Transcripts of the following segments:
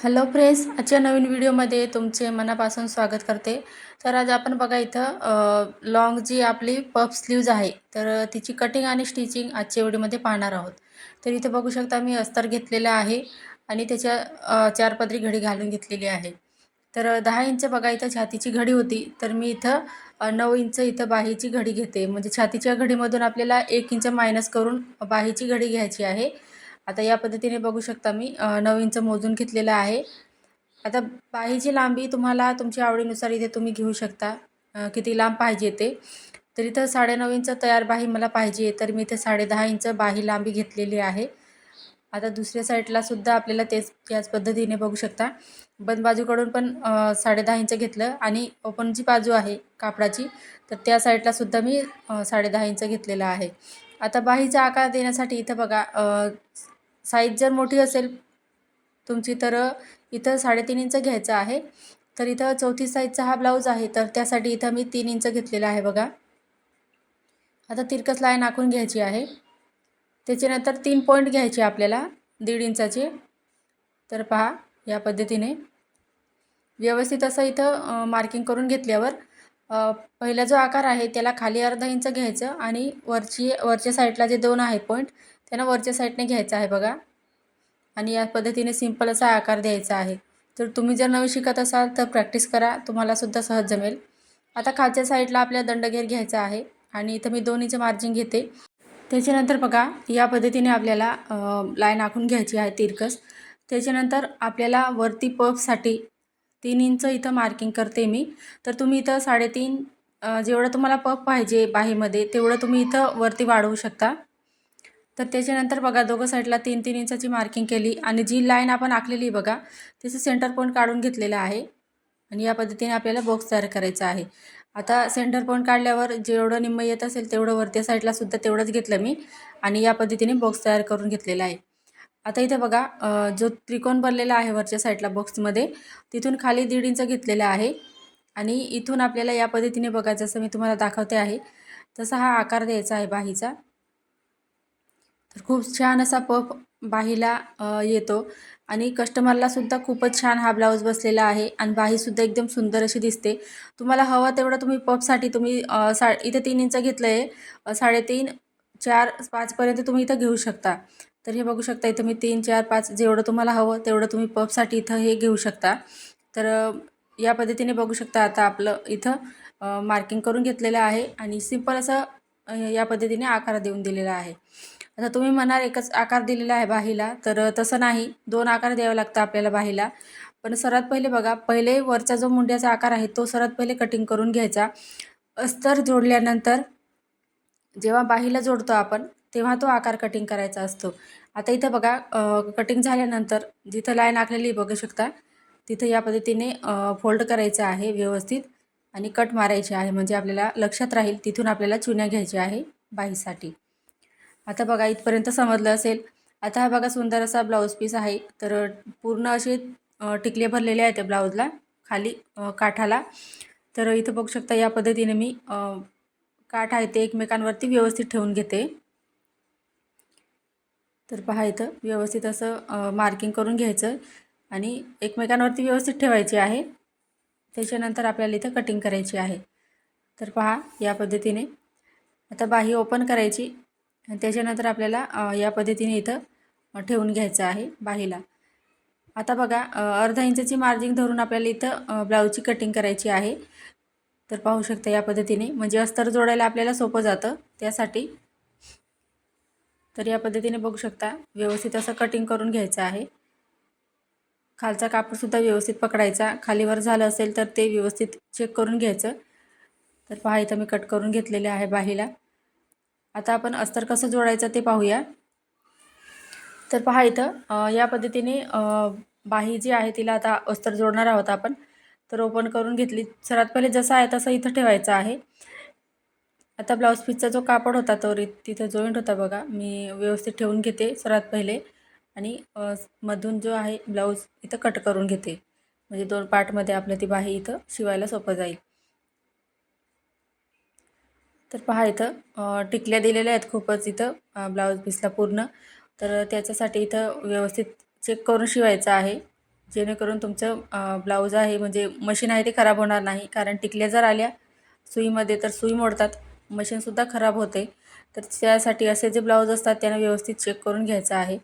Hello friends, आजच्या नवीन व्हिडिओमध्ये तुमचे मनापासून स्वागत करते. तर आज आपण बघा इथं लॉंग जी आपली पफ स्लीव्ज आहे, तर तिची कटिंग आणि स्टिचिंग आजच्या व्हिडिओमध्ये पाहणार आहोत. तर इथे बघू शकता मी अस्तर घेतलेला आहे आणि त्याच्या 4 पदरी घडी घालून घेतलेली आहे. तर 10 इंच बघा इथं छातीची घडी होती, तर मी इथं 9 इंच इथं बाहीची घडी घेते. म्हणजे छातीच्या घडीमधून आपल्याला 1 इंच मायनस करून बाहीची घडी घ्यायची आहे. आता या पद्धतीने बघू शकता मी 9 इंच मोजून घेतलेलं आहे. आता बाहीची लांबी तुम्हाला तुमच्या आवडीनुसार इथे तुम्ही घेऊ शकता, किती लांब पाहिजे ते. तर इथं 9.5 इंच तयार बाही मला पाहिजे, तर मी इथे 10.5 इंच बाही लांबी घेतलेली आहे. आता दुसऱ्या साईडला सुद्धा आपल्याला याच पद्धतीने बघू शकता. बंद बाजूकडून पण 10.5 इंच घेतलं आणि ओपन जी बाजू आहे कापडाची, तर त्या साईडला सुद्धा मी 10.5 इंच घेतलेला आहे. आता बाहीचा आकार देण्यासाठी इथं बघा, साईज जर मोठी असेल तुमची तर इथं 3.5 इंच घ्यायचं आहे. तर इथं 34 साईजचा हा ब्लाऊज आहे, तर त्यासाठी इथं मी 3 इंच घेतलेला आहे बघा. आता तिरकस लाईन आखून घ्यायची आहे. त्याच्यानंतर 3 पॉईंट घ्यायचे आपल्याला 1.5 इंचाचे. तर पहा या पद्धतीने व्यवस्थित असं इथं मार्किंग करून घेतल्यावर पहिला जो आकार आहे त्याला खाली अर्धा इंच घ्यायचं आणि वरच्या साईडला जे 2 आहे पॉईंट त्यांना वरच्या साईडने घ्यायचं आहे बघा. आणि या पद्धतीने सिंपल असा आकार द्यायचा आहे. तर तुम्ही जर नवीन शिकत असाल तर प्रॅक्टिस करा, तुम्हालासुद्धा सहज जमेल. आता खालच्या साईडला आपल्याला दंडघेर घ्यायचा आहे आणि इथं मी 2 इंच मार्जिन घेते. त्याच्यानंतर बघा या पद्धतीने आपल्याला लाईन आखून घ्यायची आहे तिरकस. त्याच्यानंतर आपल्याला वरती पफसाठी 3 इंच इथं मार्किंग करते मी. तर तुम्ही इथं 3.5 जेवढं तुम्हाला पफ पाहिजे बाहीमध्ये तेवढं तुम्ही इथं वरती वाढवू शकता. तर त्याच्यानंतर बघा दोघं साईडला 3-3 इंचाची मार्किंग केली आणि जी लाईन आपण आखलेली बघा त्याचं सेंटर पॉईंट काढून घेतलेलं आहे आणि या पद्धतीने आपल्याला बॉक्स तयार करायचा आहे. आता सेंटर पॉईंट काढल्यावर जेवढं निम्मं येत असेल तेवढं वरच्या साईडला सुद्धा तेवढंच घेतलं मी आणि या पद्धतीने बॉक्स तयार करून घेतलेला आहे. आता इथे बघा, जो त्रिकोण बनलेला आहे वरच्या साईडला बॉक्समध्ये तिथून खाली 1.5 इंच घेतलेला आहे आणि इथून आपल्याला या पद्धतीने बघा जसं मी तुम्हाला दाखवते आहे तसा हा आकार द्यायचा आहे बाहीचा. तर खूप छान असा पफ बाहीला येतो आणि कस्टमरलासुद्धा खूपच छान हा ब्लाऊज बसलेला आहे आणि बाहीसुद्धा एकदम सुंदर अशी दिसते. तुम्हाला हवा तेवढं तुम्ही पफसाठी तुम्ही इथे 3 इंच घेतलं आहे, 3.5, 4, 5पर्यंत तुम्ही इथं घेऊ शकता. तर हे बघू शकता इथं मी 3, 4, 5 जेवढं तुम्हाला हवं तेवढं तुम्ही पफसाठी इथं हे घेऊ शकता. तर या पद्धतीने बघू शकता आता आपलं इथं मार्किंग करून घेतलेलं आहे आणि सिंपल असं या पद्धतीने आकार देऊन दिलेला आहे. आता तुम्ही म्हणाल एकच आकार दिलेला आहे बाहीला, तर तसं नाही, 2 आकार द्यावे लागतात आपल्याला बाहीला. पण सर्वात पहिले बघा, पहिले वरचा जो मुंड्याचा आकार आहे तो सर्वात पहिले कटिंग करून घ्यायचा. अस्तर जोडल्यानंतर जेव्हा बाहीला जोडतो आपण तेव्हा तो आकार कटिंग करायचा असतो. आता इथं बघा, कटिंग झाल्यानंतर जिथं लाईन आखलेली बघू शकता तिथं या पद्धतीने फोल्ड करायचं आहे व्यवस्थित आणि कट मारायचे आहे, म्हणजे आपल्याला लक्षात राहील. तिथून आपल्याला चुन्या घ्यायच्या आहे बाहीसाठी. आता बघा इथपर्यंत समजलं असेल. आता हा बघा सुंदर असा ब्लाऊज पीस आहे. तर पूर्ण असे टिकले भरलेले आहेत त्या ब्लाऊजला खाली काठाला. तर इथं बघू शकता या पद्धतीने मी काठ आहे ते एकमेकांवरती व्यवस्थित ठेवून घेते. तर पहा इथं व्यवस्थित असं मार्किंग करून घ्यायचं आणि एकमेकांवरती व्यवस्थित ठेवायचे आहे. त्याच्यानंतर आपल्याला इथं कटिंग करायची आहे. तर पहा या पद्धतीने आता बाही ओपन करायची आणि त्याच्यानंतर आपल्याला या पद्धतीने इथं ठेवून घ्यायचं आहे बाहीला. आता बघा, अर्धा इंचाची मार्जिन धरून आपल्याला इथं ब्लाऊजची कटिंग करायची आहे. तर पाहू शकता या पद्धतीने, म्हणजे अस्तर जोडायला आपल्याला सोपं जातं त्यासाठी. तर या पद्धतीने बघू शकता व्यवस्थित असं कटिंग करून घ्यायचं आहे. खालचा कापडसुद्धा व्यवस्थित पकडायचा, खालीवर झालं असेल तर ते व्यवस्थित चेक करून घ्यायचं. तर पहा इथं मी कट करून घेतलेले आहे बाहीला. आता आपण अस्तर कसं जोडायचं ते पाहूया. तर पहा इथं या पद्धतीने बाही जी आहे तिला आता अस्तर जोडणार आहोत आपण. तर ओपन करून घेतली. सर्वात पहिले जसं आहे तसं इथं ठेवायचं आहे. आता ब्लाऊज पीसचा जो कापड होता तो तिथं जॉईंट होता बघा, मी व्यवस्थित ठेवून घेते सर्वात पहिले आणि मधून जो आहे ब्लाऊज इथं कट करून घेते, म्हणजे 2 पार्टमध्ये आपल्या ती बाही इथं शिवायला सोपं जाईल. तर पहा इथं टिकल्या दिलेल्या आहेत खूपच इथं ब्लाऊज पीसला पूर्ण. तर त्याच्यासाठी इथं व्यवस्थित चेक करून शिवायचं आहे. जेणेकरून तुमचं ब्लाऊज आहे म्हणजे मशीन आहे ते खराब होणार नाही. कारण टिकल्या जर आल्या सुईमध्ये तर सुई मोडतात, मशीनसुद्धा खराब होते. तर त्यासाठी असे जे ब्लाऊज असतात त्यांना व्यवस्थित चेक करून घ्यायचं आहे.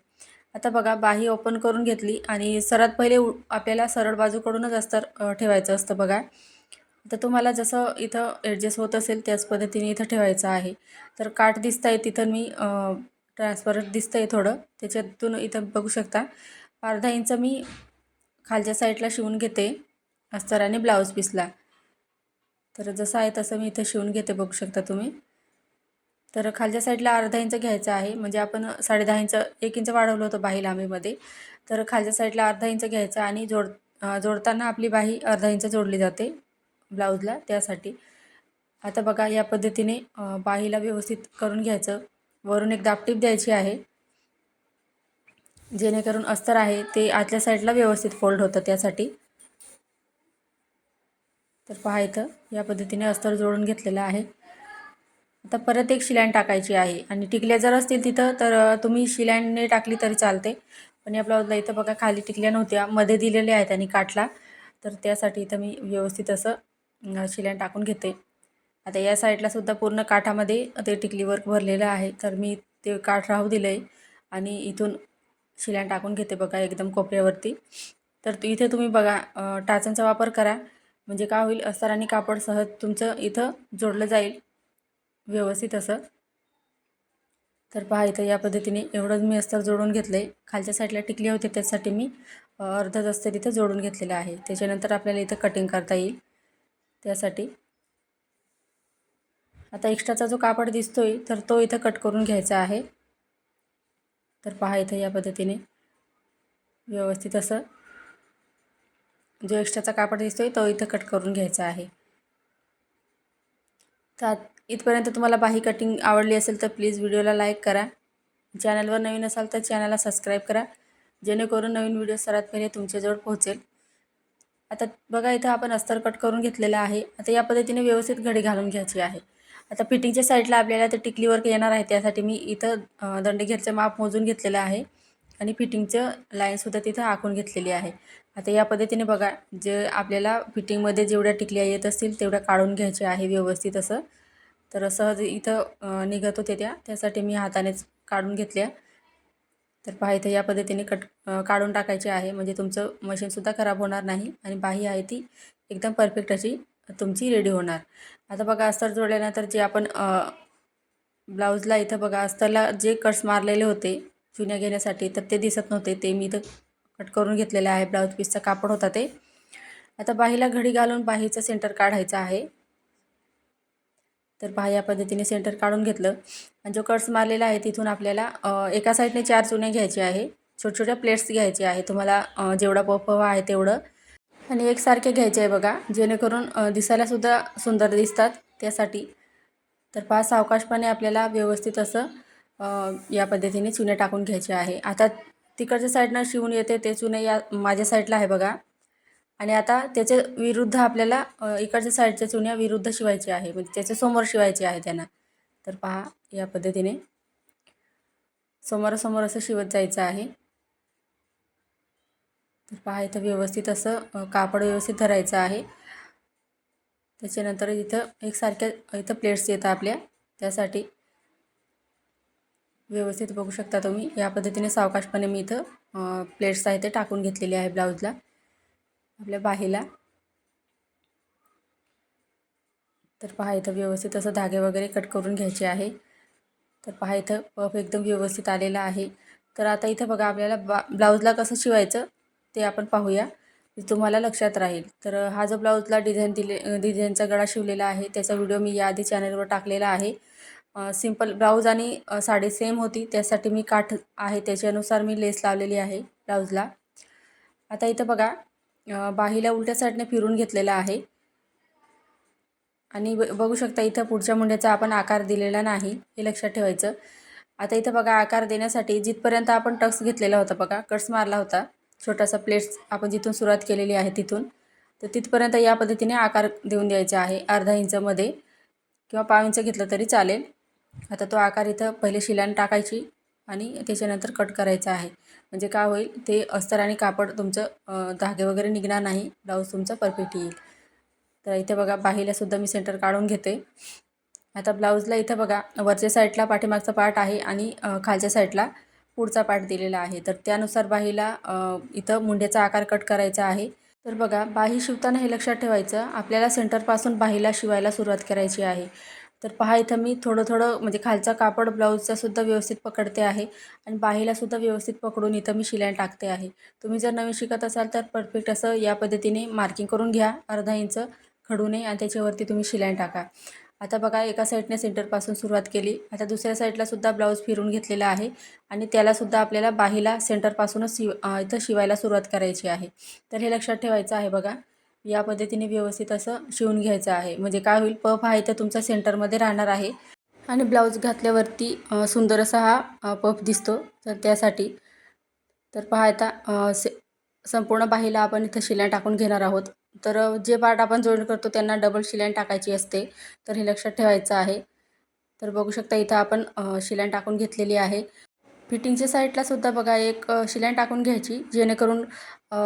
आता बघा बाही ओपन करून घेतली आणि सर्वात पहिले आपल्याला सरळ बाजूकडूनच अस्तर ठेवायचं असतं बघा. तर तुम्हाला जसं इथं ॲडजस्ट होत असेल त्याच पद्धतीने इथं ठेवायचं आहे. तर काठ दिसतंय तिथं मी ट्रान्सपरंट दिसतंय थोडं, त्याच्यातून इथं बघू शकता अर्धा इंच मी खालच्या साईडला शिवून घेते अस्तर आणि ब्लाऊज पीसला. तर जसं आहे तसं मी इथं शिवून घेते बघू शकता तुम्ही. तर खालच्या साईडला अर्धा इंच घ्यायचं आहे, म्हणजे आपण 10.5 इंच 1 इंच वाढवलं होतं बाही लांबीमध्ये. तर खालच्या साईडला अर्धा इंच घ्यायचं आणि जोडताना आपली बाही अर्धा इंच जोडली जाते ब्लाऊजला त्यासाठी. आता बघा या पद्धतीने बाहीला व्यवस्थित करून घ्यायचं. वरून एक दाबटीप द्यायची आहे, जेणेकरून अस्तर आहे ते आतल्या साईडला व्यवस्थित फोल्ड होतं त्यासाठी. तर पहा इथं या पद्धतीने अस्तर जोडून घेतलेलं आहे. आता परत एक शिलाईन टाकायची आहे आणि टिकल्या जर असतील तिथं तर तुम्ही शिलाईनने टाकली तरी चालते. पण या ब्लाऊजला इथं बघा खाली टिकल्या नव्हत्या, मध्ये दिलेल्या आहेत आणि काठला. तर त्यासाठी इथं मी व्यवस्थित असं शिलाईन टाकून घेते. आता या साईडला सुद्धा पूर्ण काठामध्ये ते टिकली वर्क भरलेलं आहे, तर मी ते काठ राहू दिलं आहे आणि इथून शिलाईन टाकून घेते बघा एकदम कोपऱ्यावरती. तर इथे तुम्ही बघा टाचांचा वापर करा, म्हणजे काय होईल अस्तर आणि कापड सहज तुमचं इथं जोडलं जाईल व्यवस्थित असं. तर पहा इथं या पद्धतीने एवढंच मी अस्तर जोडून घेतलं आहे. खालच्या साईडला टिकले होते त्यासाठी मी अर्धच अस्तर इथं जोडून घेतलेलं आहे. त्याच्यानंतर आपल्याला इथं कटिंग करता येईल त्यासाठी. आता एक्स्ट्राचा जो कापड दिसतोय तर तो इथं कट करून घ्यायचा आहे. तर पहा इथं या पद्धतीने व्यवस्थित असं जो एक्स्ट्राचा कापड दिसतोय तो इथं कट करून घ्यायचा आहे. तर इथपर्यंत तुम्हाला बाही कटिंग आवडली असेल तर प्लीज व्हिडिओला लाईक करा. चॅनलवर नवीन असाल तर चॅनलला सबस्क्राईब करा, जेणेकरून नवीन व्हिडिओ सर्वात पहिले तुमच्याजवळ पोहोचेल. आता बघा इथं आपण अस्तर कट करून घेतलेलं आहे. आता या पद्धतीने व्यवस्थित घडी घालून घ्यायची आहे. आता फिटिंगच्या साईडला आपल्याला ते टिकली वर्क येणार आहे, त्यासाठी मी इथं दंडगेरचं माप मोजून घेतलेलं आहे आणि फिटिंगचं लाईनसुद्धा तिथं आखून घेतलेली आहे. आता या पद्धतीने बघा जे आपल्याला फिटिंगमध्ये जेवढ्या टिकल्या येत असतील तेवढ्या काढून घ्यायच्या आहे व्यवस्थित असं. तर सहज इथं निघत होते त्यासाठी मी हातानेच काढून घेतल्या. तर पहा इथं या पद्धतीने काढून टाकायचे आहे, म्हणजे तुमचं मशीनसुद्धा खराब होणार नाही आणि बाही आहे ती एकदम परफेक्ट अशी तुमची रेडी होणार. आता बघा अस्तर जोडल्यानंतर जे आपण ब्लाऊजला इथं बघा अस्तरला जे कट्स मारलेले होते चुन्या घेण्यासाठी तर ते दिसत नव्हते, ते मी इथं कट करून घेतलेलं आहे. ब्लाऊज पीसचा कापड होता ते. आता बाहीला घडी घालून बाहीचं सेंटर काढायचं आहे. तर पहा या पद्धतीने सेंटर काढून घेतलं आणि जो कट्स मारलेला आहे तिथून आपल्याला एका साईडने 4 चुन्या घ्यायच्या आहे. छोट्या-छोट्या प्लेट्स घ्यायचे आहे तुम्हाला जेवढा पफ हवा आहे तेवढं आणि एकसारखे घ्यायचे आहे बघा, जेणेकरून दिसायलासुद्धा सुंदर दिसतात त्यासाठी. तर पहा सावकाशपणे आपल्याला व्यवस्थित असं या पद्धतीने चुन्या टाकून घ्यायचे आहे. आता तिकडच्या साईडनं शिवून येते ते चुने या माझ्या साईडला आहे बघा आणि आता त्याच्या विरुद्ध आपल्याला इकडच्या साईडच्या चुन्या विरुद्ध शिवायच्या आहे, म्हणजे त्याच्या समोर शिवायचे आहे त्यांना. तर पहा या पद्धतीने समोरासमोर असं शिवत जायचं आहे. तर पहा इथं व्यवस्थित असं कापड व्यवस्थित धरायचं आहे. त्याच्यानंतर इथं एकसारख्या इथं प्लेट्स येतात आपल्या, त्यासाठी व्यवस्थित बघू शकता तुम्ही या पद्धतीने सावकाशपणे मी इथं प्लेट्स आहे ते टाकून घेतलेले आहे ब्लाऊजला आपल्या बाहीला. तर पहा इथं व्यवस्थित असं धागे वगैरे कट करून घ्यायचे आहे. तर पहा इथं पफ एकदम व्यवस्थित आलेला आहे. तर आता इथं बघा आपल्याला ब्लाऊजला कसं शिवायचं ते आपण पाहूया, तुम्हाला लक्षात राहील. तर हा जो ब्लाऊजला डिझाईनचा गळा शिवलेला आहे त्याचा व्हिडिओ मी याआधी चॅनलवर टाकलेला आहे. सिंपल ब्लाऊज आणि साडी सेम होती, त्यासाठी मी काठ आहे त्याच्यानुसार मी लेस लावलेली आहे ब्लाऊजला. आता इथं बघा बाहीला उलट्या साईडने फिरून घेतलेला आहे आणि बघू शकता इथं पुढच्या मुंड्याचा आपण आकार दिलेला नाही, हे लक्षात ठेवायचं. आता इथं बघा आकार देण्यासाठी जिथपर्यंत आपण टक्स घेतलेला होता बघा, कट्स मारला होता छोटासा प्लेट्स आपण जिथून सुरुवात केलेली आहे तिथून, तर तिथपर्यंत या पद्धतीने आकार देऊन द्यायचा आहे. अर्धा इंचमध्ये किंवा पाव इंच घेतलं तरी चालेल. आता तो आकार इथं पहिले शिलाईन टाकायची आणि त्याच्यानंतर कट करायचं आहे. म्हणजे काय होईल, ते अस्तर आणि कापड तुमचं धागे वगैरे निघणार नाही, ब्लाऊज तुमचा परफेक्ट येईल. तर इथे बघा बाहीलासुद्धा मी सेंटर काढून घेते. आता ब्लाऊजला इथं बघा वरच्या साईडला पाठीमागचा पार्ट आहे आणि खालच्या साईडला पुढचा पार्ट दिलेला आहे. तर त्यानुसार बाहीला इथं मुंड्याचा आकार कट करायचा आहे. तर बघा बाही शिवताना हे लक्षात ठेवायचं, आपल्याला सेंटरपासून बाहीला शिवायला सुरुवात करायची आहे. तर पहा इथं मी थोडं म्हणजे खालचा कापड ब्लाऊजचासुद्धा व्यवस्थित पकडते आहे आणि बाहीलासुद्धा व्यवस्थित पकडून इथं मी शिलाई टाकते आहे. तुम्ही जर नवीन शिकत असाल तर परफेक्ट असं या पद्धतीने मार्किंग करून घ्या, अर्धा इंच खडूने, आणि त्याच्यावरती तुम्ही शिलाई टाका. आता बघा एका साईडने सेंटरपासून सुरुवात केली. आता दुसऱ्या साईडलासुद्धा ब्लाऊज फिरून घेतलेला आहे आणि त्यालासुद्धा आपल्याला बाहीला सेंटरपासूनच इथं शिवायला सुरुवात करायची आहे. तर हे लक्षात ठेवायचं आहे बघा. या पद्धतीने व्यवस्थित असं शिवून घ्यायचं आहे. म्हणजे काय होईल, पफ आहे तर तुमचा सेंटरमध्ये राहणार आहे आणि ब्लाऊज घातल्यावरती सुंदर असा हा पफ दिसतो. तर त्यासाठी तर पहा आता संपूर्ण बाहीला आपण इथं शिलाई टाकून घेणार आहोत. तर जे पार्ट आपण जॉईन करतो त्यांना डबल शिलाई टाकायची असते. तर हे लक्षात ठेवायचं आहे. तर बघू शकता इथं आपण शिलाई टाकून घेतलेली आहे. फिटिंगच्या साईडलासुद्धा बघा एक शिलाई टाकून घ्यायची, जेणेकरून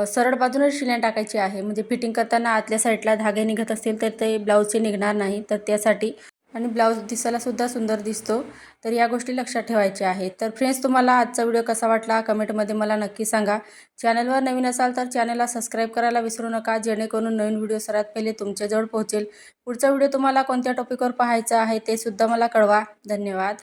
सरळ बाजूनच शिलाई टाकायची आहे. म्हणजे फिटिंग करताना आतल्या साईडला धागे निघत असतील तर ते ब्लाऊजचे निघणार नाही. तर त्यासाठी आणि ब्लाऊज दिसायलासुद्धा सुंदर दिसतो. तर या गोष्टी लक्षात ठेवायच्या आहेत. तर फ्रेंड्स, तुम्हाला आजचा व्हिडिओ कसा वाटला कमेंटमध्ये मला नक्की सांगा. चॅनलवर नवीन असाल तर चॅनलला सबस्क्राईब करायला विसरू नका, जेणेकरून नवीन व्हिडिओ सर्वात पहिले तुमच्याजवळ पोहोचेल. पुढचा व्हिडिओ तुम्हाला कोणत्या टॉपिकवर पाहायचा आहे ते सुद्धा मला कळवा. धन्यवाद.